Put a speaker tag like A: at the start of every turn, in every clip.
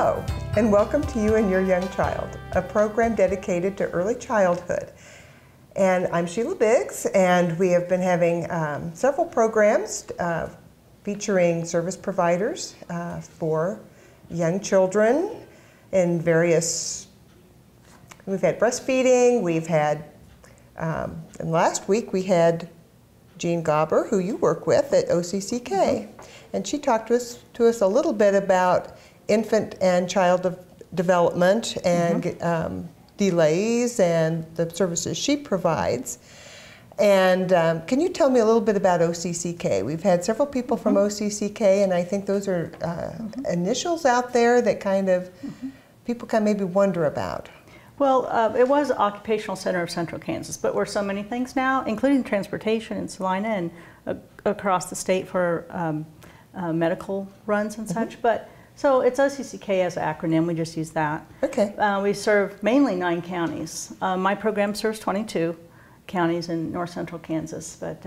A: Hello, and welcome to You and Your Young Child, a program dedicated to early childhood. And I'm Sheila Biggs, and we have been having several programs featuring service providers for young children in various, we've had breastfeeding, we've had, and last week we had Jean Gauber, who you work with at OCCK, and she talked to us a little bit about infant and child development and delays and the services she provides. And can you tell me a little bit about OCCK? We've had several people from OCCK, and I think those are initials out there that kind of people can maybe wonder about.
B: Well, it was Occupational Center of Central Kansas, but we're so many things now, including transportation in Salina and across the state for medical runs and such. But so it's OCCK as an acronym. We just use that.
A: Okay.
B: We serve mainly 9 counties. My program serves 22 counties in north central Kansas, but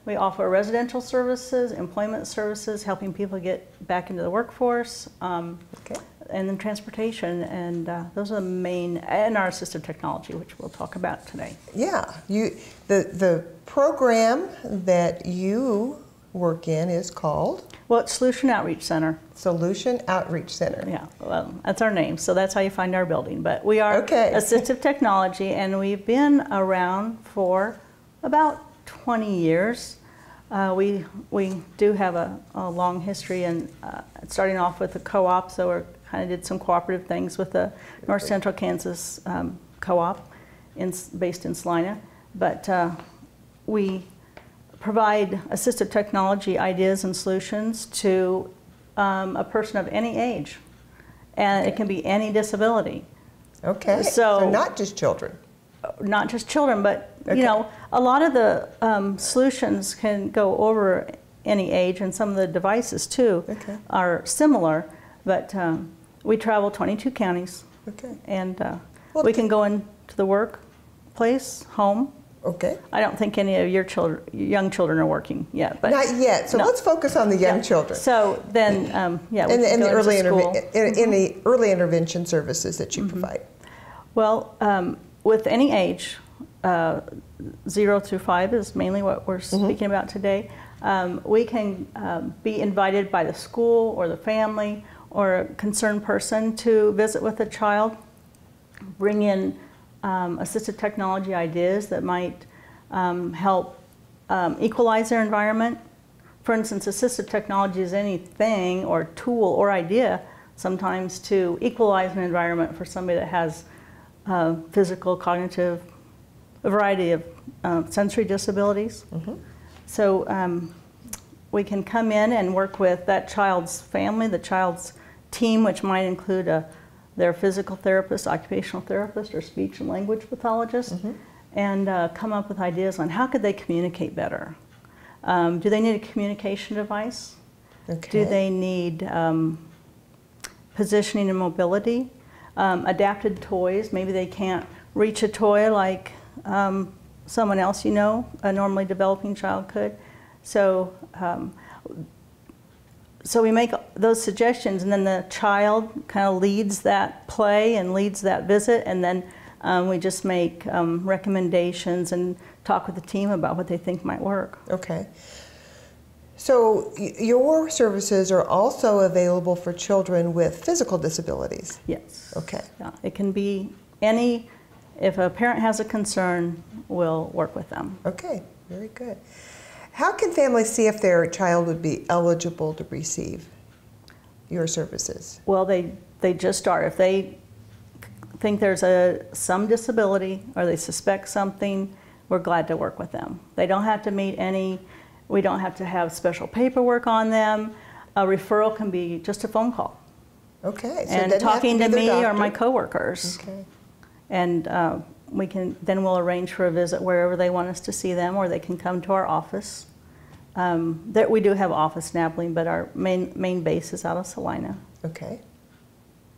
B: we offer residential services, employment services, helping people get back into the workforce. And then transportation, and those are the main, and our assistive technology, which we'll talk about today.
A: Yeah, the program that you work in is called?
B: Well, it's Solution Outreach Center.
A: Solution Outreach Center.
B: Yeah, well, that's our name, so that's how you find our building. But we are assistive technology, and we've been around for about 20 years. We do have a long history, and starting off with the co-op, so we kind of did some cooperative things with the North Central Kansas co-op based in Salina. But we provide assistive technology ideas and solutions to a person of any age, and it can be any disability.
A: Okay, so not just children.
B: Not just children, but you know, a lot of the solutions can go over any age, and some of the devices too are similar. But we travel 22 counties, and we can go into the workplace, home.
A: Okay.
B: I don't think any of your young children are working yet. But
A: not yet. So let's focus on the young children.
B: So then, yeah, we
A: and the
B: early
A: early intervention services that you provide.
B: Well, with any age, 0 through 5 is mainly what we're speaking about today. We can be invited by the school or the family or a concerned person to visit with a child, bring in assistive technology ideas that might help equalize their environment. For instance, assistive technology is anything or tool or idea sometimes to equalize an environment for somebody that has physical, cognitive, a variety of sensory disabilities. So we can come in and work with that child's family, the child's team, which might include their physical therapist, occupational therapist, or speech and language pathologist, and come up with ideas on how could they communicate better. Do they need a communication device? Do they need positioning and mobility? Adapted toys, maybe they can't reach a toy like someone else, you know, a normally developing child could. So, so we make those suggestions, and then the child kind of leads that play and leads that visit, and then we just make recommendations and talk with the team about what they think might work. Okay.
A: So your services are also available for children with physical disabilities?
B: Yes.
A: Okay.
B: Yeah, it can be any, if a parent has a concern, we'll work with them.
A: Okay, very good. How can families see if their child would be eligible to receive your services?
B: Well, they just start. If they think there's some disability or they suspect something, we're glad to work with them. They don't have to meet any, we don't have to have special paperwork on them. A referral can be just a phone call.
A: Okay. So
B: and talking to me or my coworkers.
A: Okay.
B: And then we'll arrange for a visit wherever they want us to see them, or they can come to our office. We do have office in Abilene, but our main base is out of Salina.
A: Okay.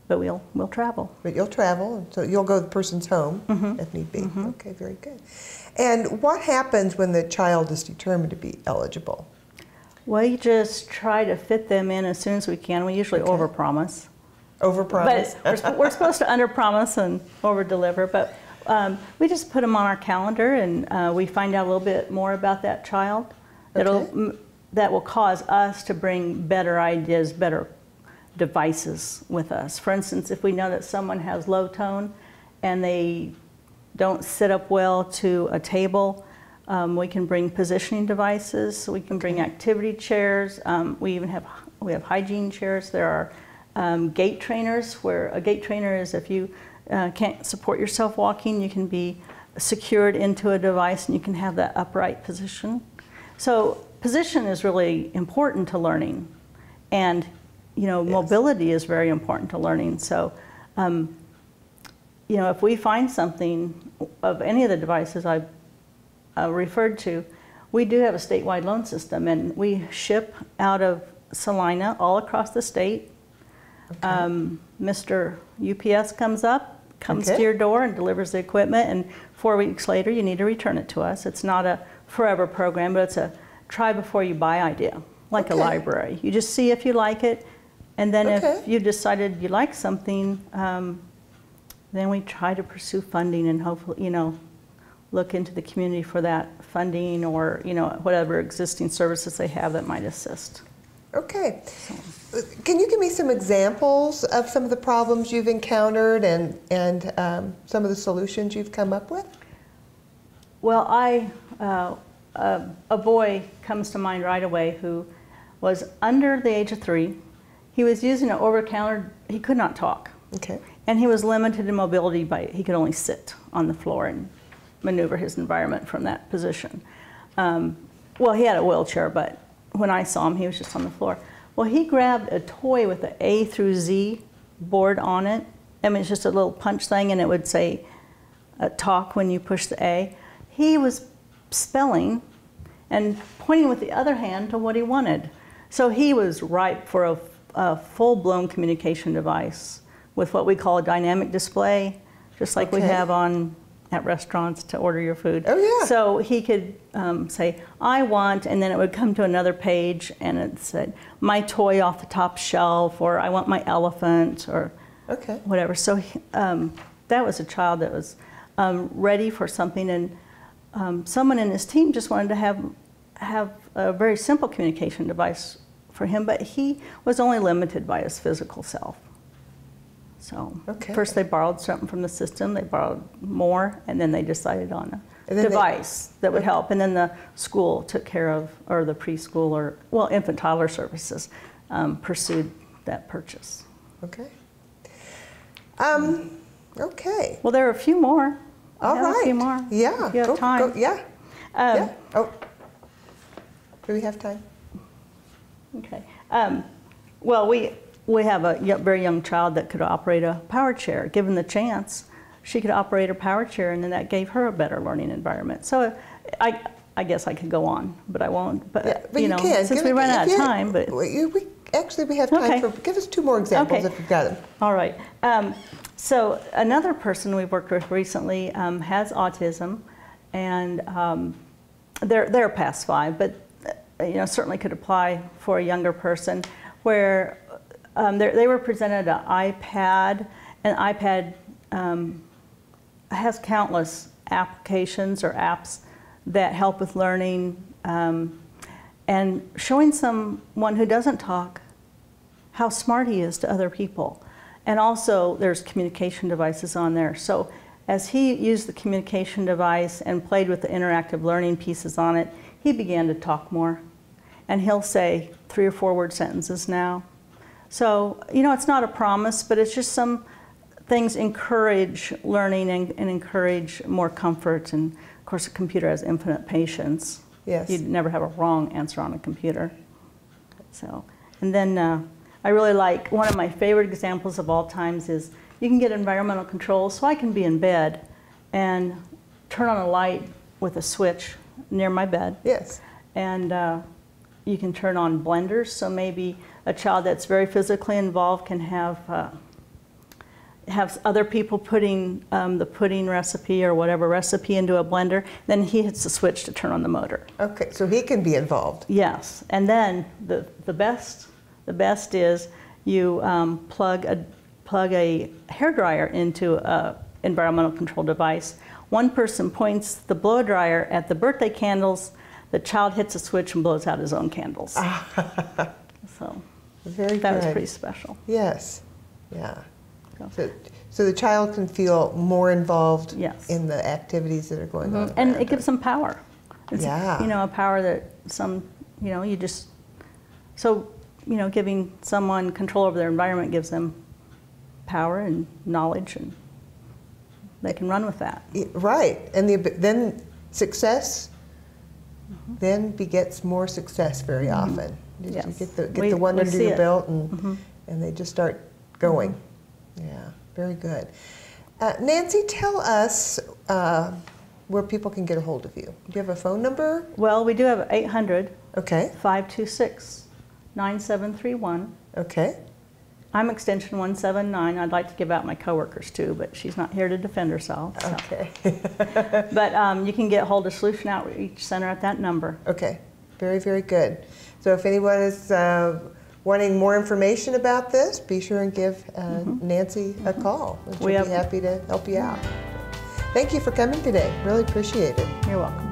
B: But we'll travel.
A: But you'll travel, so you'll go to the person's home if need be. Okay, very good. And what happens when the child is determined to be eligible?
B: We just try to fit them in as soon as we can. We usually overpromise.
A: Overpromise.
B: But we're supposed to underpromise and overdeliver. But we just put them on our calendar, and we find out a little bit more about that child.
A: Okay.
B: That will cause us to bring better ideas, better devices with us. For instance, if we know that someone has low tone and they don't sit up well to a table, we can bring positioning devices. We can bring activity chairs. We have hygiene chairs. There are gait trainers, where a gait trainer is if you can't support yourself walking, you can be secured into a device and you can have that upright position. So position is really important to learning, and mobility is very important to learning. So if we find something of any of the devices I've referred to, we do have a statewide loan system, and we ship out of Salina all across the state. Okay. Mr. UPS comes to your door and delivers the equipment, and 4 weeks later you need to return it to us. It's not a forever program, but it's a try before you buy idea, like a library. You just see if you like it, and then if you decided you like something, then we try to pursue funding and hopefully, look into the community for that funding, or whatever existing services they have that might assist.
A: Okay. Can you give me some examples of some of the problems you've encountered and some of the solutions you've come up with?
B: Well, a boy comes to mind right away who was under the age of 3. He was using an over-the-counter. He could not talk.
A: Okay.
B: And he was limited in mobility he could only sit on the floor and maneuver his environment from that position. Well, he had a wheelchair, but when I saw him, he was just on the floor. Well, he grabbed a toy with the A through Z board on it. I mean, it's just a little punch thing, and it would say talk when you push the A. He was spelling and pointing with the other hand to what he wanted. So he was ripe for a full-blown communication device with what we call a dynamic display, just like we have at restaurants to order your food.
A: Oh, yeah.
B: So he could say, I want, and then it would come to another page and it said, my toy off the top shelf, or I want my elephant, or whatever. So that was a child that was ready for something, and someone in his team just wanted to have a very simple communication device for him, but he was only limited by his physical self. So first they borrowed something from the system, they borrowed more, and then they decided on a device that would help. And then the school took care of, or the preschool, or, well, infant toddler services pursued that purchase.
A: Okay. Okay.
B: Well, there are a few more.
A: All right.
B: A few more.
A: Yeah.
B: If you have time.
A: Yeah. Yeah. Oh. Do we have time?
B: Okay. Well, we have a very young child that could operate a power chair. Given the chance, she could operate a power chair, and then that gave her a better learning environment. So I guess I could go on, but I won't. But
A: you can.
B: Since we ran out of time. But
A: actually, we have time for, give us 2 more examples if you've got them.
B: All right. So another person we've worked with recently has autism, and they're past 5, but certainly could apply for a younger person, where they were presented an iPad, and iPad has countless applications or apps that help with learning, and showing someone who doesn't talk how smart he is to other people. And also there's communication devices on there. So as he used the communication device and played with the interactive learning pieces on it, he began to talk more. And he'll say 3 or 4 word sentences now. So, it's not a promise, but it's just some things encourage learning and encourage more comfort. And of course, a computer has infinite patience.
A: Yes.
B: You'd never have a wrong answer on a computer. So, and then I really like, one of my favorite examples of all times is you can get environmental controls. So I can be in bed and turn on a light with a switch near my bed.
A: Yes. And
B: you can turn on blenders, so maybe a child that's very physically involved can have other people putting the pudding recipe or whatever recipe into a blender. Then he hits the switch to turn on the motor.
A: Okay, so he can be involved.
B: Yes, and then the best is you plug plug a hairdryer into a environmental control device. One person points the blow dryer at the birthday candles. The child hits a switch and blows out his own candles. So
A: Very
B: that
A: good.
B: was pretty special.
A: Yes. Yeah. So the child can feel more involved
B: Yes.
A: in the activities that are going on.
B: And
A: around
B: it gives them power. It's,
A: Yeah.
B: you know, a power that some, you know, you just, so, you know, giving someone control over their environment gives them power and knowledge, and they can run with that.
A: Right. And then success then begets more success very often. You
B: Yes.
A: get the
B: We
A: one under
B: see
A: your
B: it.
A: belt, and they just start going. Yeah, very good. Nancy, tell us where people can get a hold of you. Do you have a phone number?
B: Well, we do have 800
A: Okay.
B: 526 9731.
A: Okay.
B: I'm extension 179. I'd like to give out my coworkers too, but she's not here to defend herself. So.
A: Okay.
B: But you can get hold of Solution Outreach Center at that number.
A: Okay. Very, very good. So if anyone is wanting more information about this, be sure and give Nancy a call. She'll be happy to help you out. Thank you for coming today. Really appreciate it.
B: You're welcome.